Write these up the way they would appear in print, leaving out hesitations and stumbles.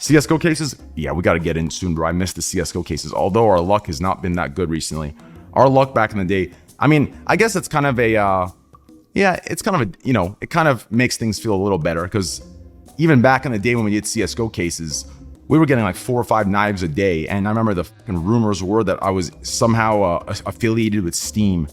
CSGO cases? Yeah, we got to get in soon, bro. I missed the CSGO cases. Although our luck has not been that good recently. Our luck back in the day, I mean, I guess it's kind of a, yeah, it's kind of a, you know, it kind of makes things feel a little better because even back in the day when we did CSGO cases, we were getting like 4 or 5 knives a day. And I remember the fucking rumors were that I was somehow affiliated with Steam.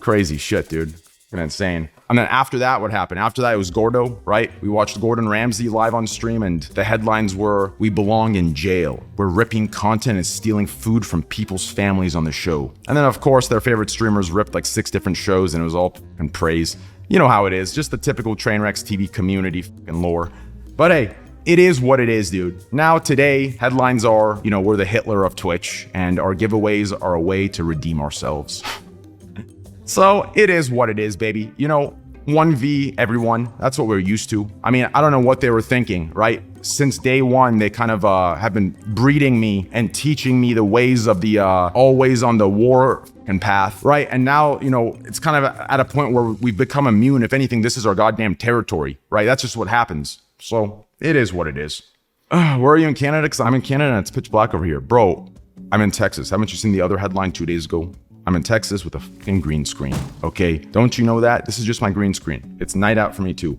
Crazy shit, dude. Insane. And then after that, what happened? After that, it was Gordo, right? We watched Gordon Ramsay live on stream, and the headlines were, "We belong in jail. We're ripping content and stealing food from people's families on the show." And then, of course, their favorite streamers ripped like 6 different shows, and it was all fucking praise. You know how it is. Just the typical Trainwreckstv community fucking lore. But hey, it is what it is, dude. Now, today, headlines are, you know, we're the Hitler of Twitch, and our giveaways are a way to redeem ourselves. So it is what it is, baby. You know, 1v everyone. That's what we're used to. I mean, I don't know what they were thinking, right? Since day one, they kind of have been breeding me and teaching me the ways of the always on the war path, right? And now, you know, it's kind of at a point where we've become immune. If anything, this is our goddamn territory, right? That's just what happens. So it is what it is. Where are you in Canada? Because I'm in Canada and it's pitch black over here. Bro, I'm in Texas. Haven't you seen the other headline 2 days ago? I'm in Texas with a fucking green screen, okay? Don't you know that? This is just my green screen. It's night out for me too.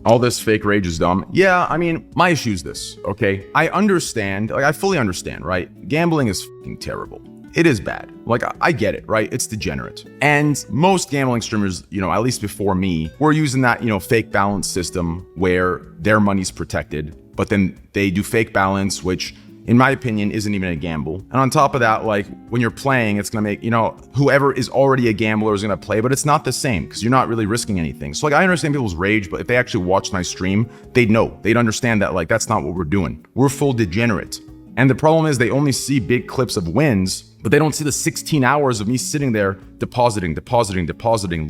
All this fake rage is dumb. Yeah, I mean, my issue is this, okay? I understand, like I fully understand, right? Gambling is fucking terrible. It is bad. Like, I get it, right? It's degenerate. And most gambling streamers, you know, at least before me, were using that, you know, fake balance system where their money's protected, but then they do fake balance, which in my opinion, isn't even a gamble. And on top of that, like when you're playing, it's gonna make, you know, whoever is already a gambler is gonna play, but it's not the same because you're not really risking anything. So like, I understand people's rage, but if they actually watched my stream, they'd know, they'd understand that like, that's not what we're doing. We're full degenerate. And the problem is they only see big clips of wins, but they don't see the 16 hours of me sitting there depositing,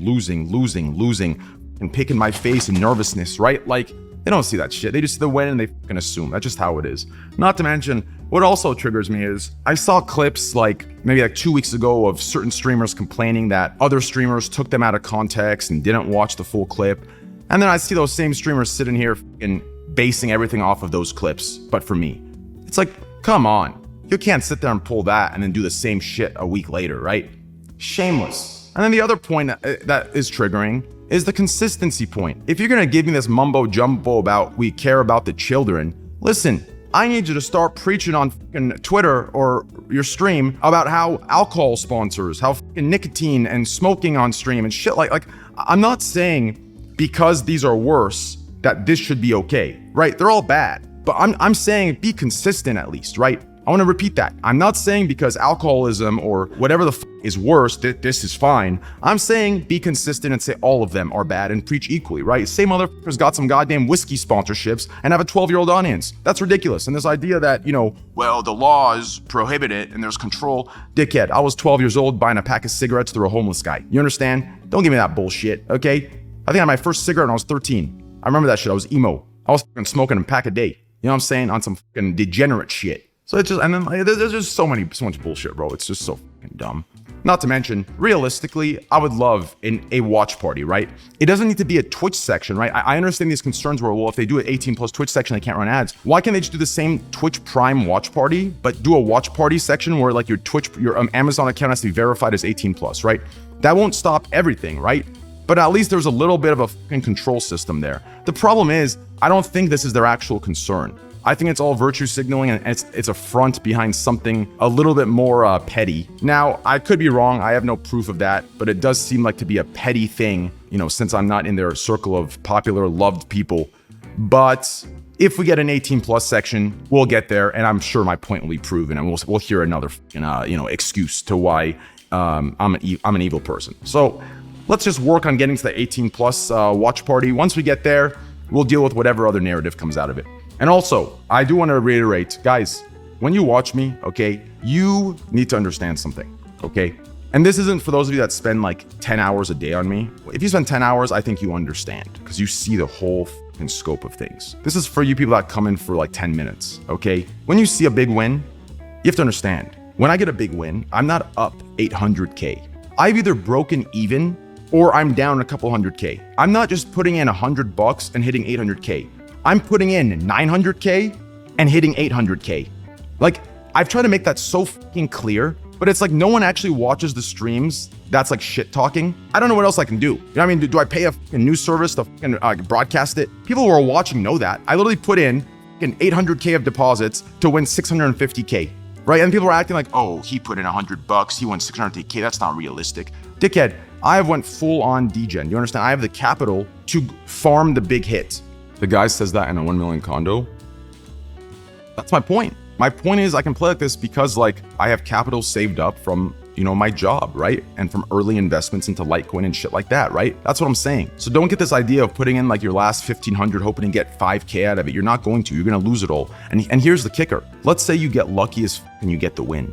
losing, and picking my face in nervousness, right? Like, they don't see that shit. They just see the win and they fucking assume. That's just how it is. Not to mention, what also triggers me is I saw clips like maybe like 2 weeks ago of certain streamers complaining that other streamers took them out of context and didn't watch the full clip. And then I see those same streamers sitting here and basing everything off of those clips. But for me, it's like, come on. You can't sit there and pull that and then do the same shit a week later, right? Shameless. And then the other point that is triggering is the consistency point. If you're gonna give me this mumbo jumbo about we care about the children, listen, I need you to start preaching on fucking Twitter or your stream about how alcohol sponsors, how fucking nicotine and smoking on stream and shit like I'm not saying because these are worse that this should be okay, right? They're all bad, but I'm saying be consistent at least, right? I want to repeat that. I'm not saying because alcoholism or whatever the is worse that this is fine. I'm saying be consistent and say all of them are bad and preach equally, right? Say motherfuckers got some goddamn whiskey sponsorships and have a 12-year-old audience. That's ridiculous. And this idea that, you know, well, the laws prohibit it and there's control. Dickhead, I was 12 years old buying a pack of cigarettes through a homeless guy. You understand? Don't give me that bullshit, okay? I think I had my first cigarette when I was 13. I remember that shit. I was emo. I was fucking smoking a pack a day. You know what I'm saying? On some fucking degenerate shit. So it's just, and then like, there's just so much bullshit, bro. It's just so fucking dumb. Not to mention, realistically, I would love a watch party, right? It doesn't need to be a Twitch section, right? I understand these concerns where, well, if they do an 18 plus Twitch section, they can't run ads. Why can't they just do the same Twitch Prime watch party, but do a watch party section where like your Amazon account has to be verified as 18 plus, right? That won't stop everything, right? But at least there's a little bit of a fucking control system there. The problem is, I don't think this is their actual concern. I think it's all virtue signaling and it's a front behind something a little bit more petty. Now, I could be wrong. I have no proof of that, but it does seem like to be a petty thing, you know, since I'm not in their circle of popular, loved people. But if we get an 18 plus section, we'll get there, and I'm sure my point will be proven, and we'll hear another, excuse to why I'm an evil person. So let's just work on getting to the 18 plus watch party. Once we get there, we'll deal with whatever other narrative comes out of it. And also, I do want to reiterate, guys, when you watch me, okay, you need to understand something, okay? And this isn't for those of you that spend like 10 hours a day on me. If you spend 10 hours, I think you understand because you see the whole fucking scope of things. This is for you people that come in for like 10 minutes, okay? When you see a big win, you have to understand, when I get a big win, I'm not up 800K. I've either broken even or I'm down a couple 100K. I'm not just putting in $100 and hitting 800K. I'm putting in 900K and hitting 800K. Like, I've tried to make that so fucking clear, but it's like no one actually watches the streams that's like shit talking. I don't know what else I can do. You know what I mean? Do I pay a fucking news service to fucking broadcast it? People who are watching know that. I literally put in fucking 800K of deposits to win 650K, right? And people are acting like, oh, he put in $100, he won 650K. That's not realistic. Dickhead, I have went full on degen. You understand? I have the capital to farm the big hit. The guy says that in a 1 million condo. That's my point. My point is I can play like this because like I have capital saved up from, you know, my job, right? And from early investments into Litecoin and shit like that, right? That's what I'm saying. So don't get this idea of putting in like your last 1,500 hoping to get 5K out of it. You're not going to. You're going to lose it all. And here's the kicker. Let's say you get lucky as and you get the win.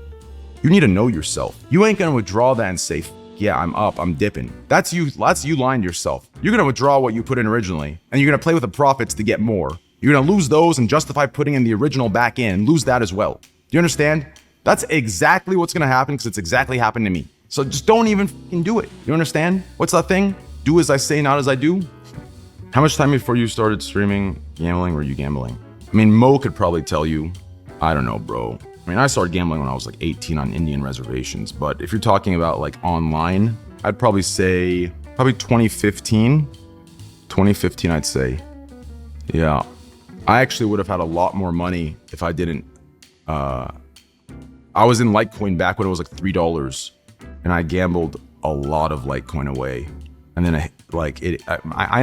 You need to know yourself. You ain't going to withdraw that and say, yeah, I'm up, I'm dipping. That's you lying to yourself. You're going to withdraw what you put in originally and you're going to play with the profits to get more. You're gonna lose those and justify putting in the original back in, lose that as well. Do you understand? That's exactly what's gonna happen because it's exactly happened to me. So just don't even fucking do it. You understand? What's that thing? Do as I say, not as I do. How much time before you started streaming gambling were you gambling? I mean, Mo could probably tell you. I don't know, bro. I mean, I started gambling when I was like 18 on Indian reservations, but if you're talking about like online, I'd probably say, 2015. 2015, I'd say. Yeah. I actually would have had a lot more money if I didn't. I was in Litecoin back when it was like $3, and I gambled a lot of Litecoin away. And then I ended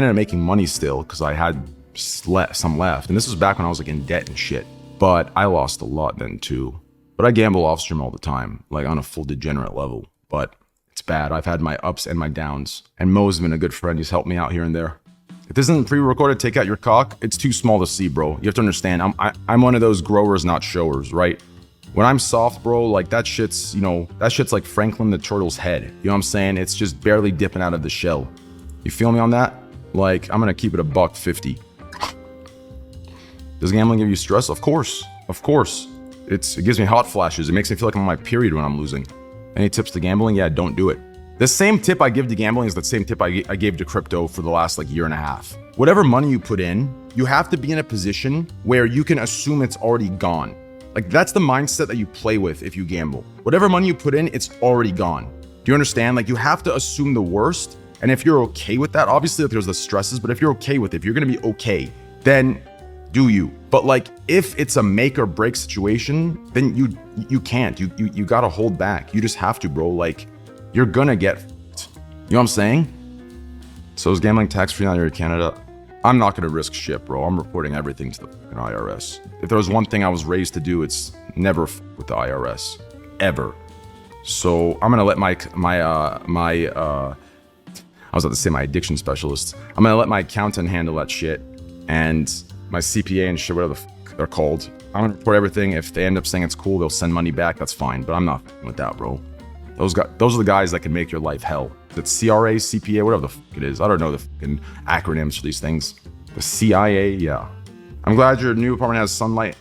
up making money still because I had some left. And this was back when I was like in debt and shit. But I lost a lot then too. But I gamble off stream all the time, like on a full degenerate level. But it's bad. I've had my ups and my downs. And Mo's been a good friend. He's helped me out here and there. If this isn't pre-recorded, take out your cock. It's too small to see, bro. You have to understand, I'm one of those growers, not showers, right? When I'm soft, bro, like that shit's, you know, that shit's like Franklin the Turtle's head. You know what I'm saying? It's just barely dipping out of the shell. You feel me on that? Like, I'm gonna keep it $1.50. Does gambling give you stress? Of course, of course. It gives me hot flashes. It makes me feel like I'm on my period when I'm losing. Any tips to gambling? Yeah, don't do it. The same tip I give to gambling is the same tip I gave to crypto for the last like year and a half. Whatever money you put in, you have to be in a position where you can assume it's already gone. Like that's the mindset that you play with if you gamble. Whatever money you put in, it's already gone. Do you understand? Like you have to assume the worst. And if you're okay with that, obviously there's the stresses, but if you're okay with it, if you're gonna be okay, then do you. But like if it's a make or break situation, then you can't. You gotta hold back. You just have to, bro. Like you're gonna get fucked. You know what I'm saying? So is gambling tax-free now you're in Canada? I'm not gonna risk shit, bro. I'm reporting everything to the fucking IRS. If there was one thing I was raised to do, it's never f with the IRS, ever. So I'm gonna let my I was about to say my addiction specialist. I'm gonna let my accountant handle that shit, and my CPA and shit, whatever the fuck they're called. I'm gonna report everything. If they end up saying it's cool, they'll send money back. That's fine, but I'm not f***ing with that, bro. Those are the guys that can make your life hell. It's CRA, CPA, whatever the fuck it is. I don't know the fucking acronyms for these things. The CIA, yeah. I'm glad your new apartment has sunlight.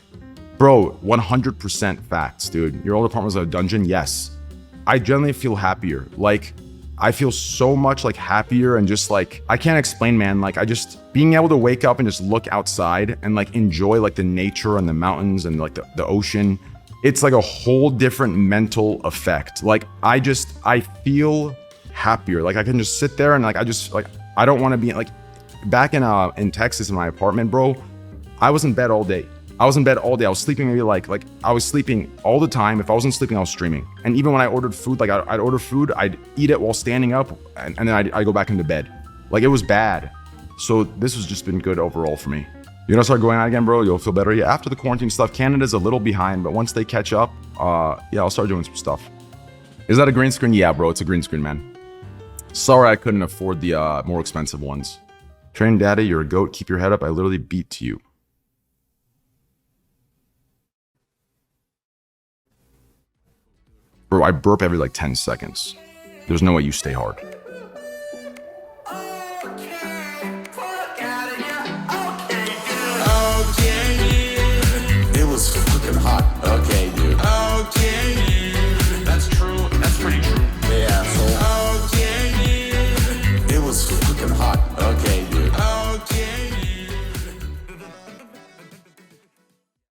Bro, 100% facts, dude. Your old apartment was a dungeon? Yes. I generally feel happier. Like, I feel so much like happier and just like, I can't explain, man. Like I just, being able to wake up and just look outside and like enjoy like the nature and the mountains and like the ocean. It's like a whole different mental effect. Like I feel happier. Like I can just sit there and like, I don't want to be like back in Texas in my apartment, bro. I was in bed all day. I was sleeping maybe like I was sleeping all the time. If I wasn't sleeping, I was streaming. And even when I ordered food, like I'd order food, I'd eat it while standing up and then I'd go back into bed. Like it was bad. So this has just been good overall for me. You're gonna start going out again, bro? You'll feel better. Yeah, after the quarantine stuff, Canada's a little behind, but once they catch up, yeah, I'll start doing some stuff. Is that a green screen? Yeah, bro, it's a green screen, man. Sorry I couldn't afford the more expensive ones. Train Daddy, you're a goat. Keep your head up. I literally beat to you. Bro, I burp every like 10 seconds. There's no way you stay hard.